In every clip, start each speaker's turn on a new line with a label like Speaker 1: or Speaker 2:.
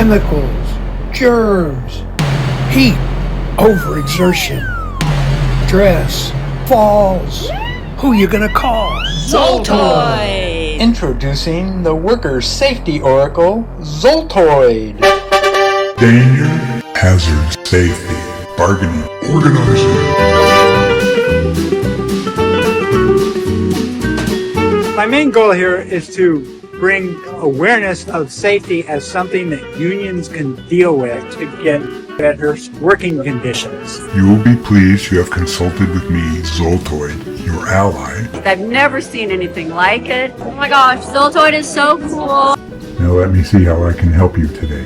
Speaker 1: chemicals, germs, heat, overexertion, stress, falls. Who you gonna call?
Speaker 2: Zoltoid!
Speaker 3: Introducing the Workers' Safety Oracle, Zoltoid.
Speaker 4: Danger, hazards, safety, bargaining, organizing.
Speaker 5: My main goal here is to bring awareness of safety as something that unions can deal with to get better working conditions.
Speaker 4: You will be pleased you have consulted with me, Zoltoid, your ally.
Speaker 2: I've never seen anything like it. Oh my gosh, Zoltoid is so cool.
Speaker 4: Now let me see how I can help you today.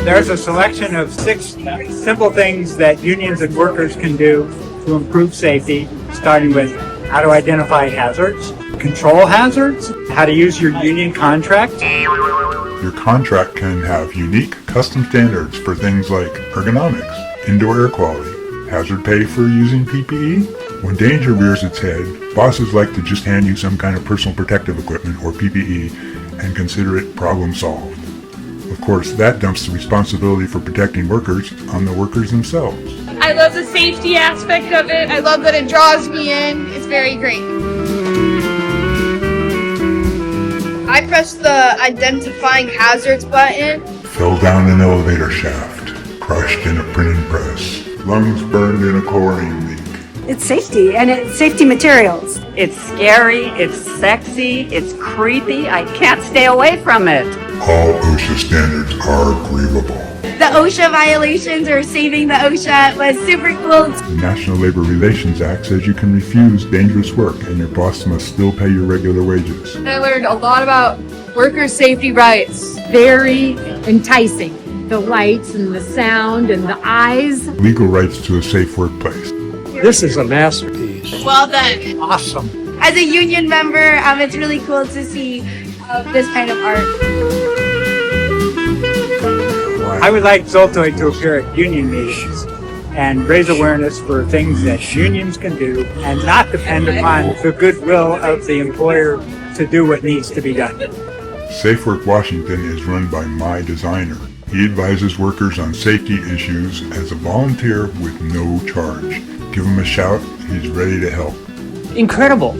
Speaker 5: There's a selection of 6 simple things that unions and workers can do to improve safety, starting with how to identify hazards, control hazards, how to use your union contract.
Speaker 4: Your contract can have unique custom standards for things like ergonomics, indoor air quality, hazard pay for using PPE. When danger rears its head, bosses like to just hand you some kind of personal protective equipment or PPE and consider it problem solved. Of course, that dumps the responsibility for protecting workers on the workers themselves.
Speaker 6: I love the safety aspect of it. I love that it draws me in. It's very great. I pressed the identifying hazards button.
Speaker 4: Fell down an elevator shaft, crushed in a printing press, lungs burned in a chlorine leak.
Speaker 7: It's safety, and it's safety materials.
Speaker 2: It's scary, it's sexy, it's creepy. I can't stay away from it.
Speaker 4: All OSHA standards are grievable.
Speaker 6: The OSHA violations or saving the OSHA was super cool.
Speaker 4: The National Labor Relations Act says you can refuse dangerous work and your boss must still pay your regular wages.
Speaker 6: I learned a lot about worker safety rights.
Speaker 7: Very enticing. The lights and the sound and the eyes.
Speaker 4: Legal rights to a safe workplace.
Speaker 1: This is a masterpiece.
Speaker 6: Well done.
Speaker 1: Awesome.
Speaker 6: As a union member, it's really cool to see this kind of art.
Speaker 5: I would like Zoltoid to appear at union meetings and raise awareness for things that unions can do and not depend upon the goodwill of the employer to do what needs to be done.
Speaker 4: SafeWork Washington is run by my designer. He advises workers on safety issues as a volunteer with no charge. Give him a shout, he's ready to help.
Speaker 3: Incredible.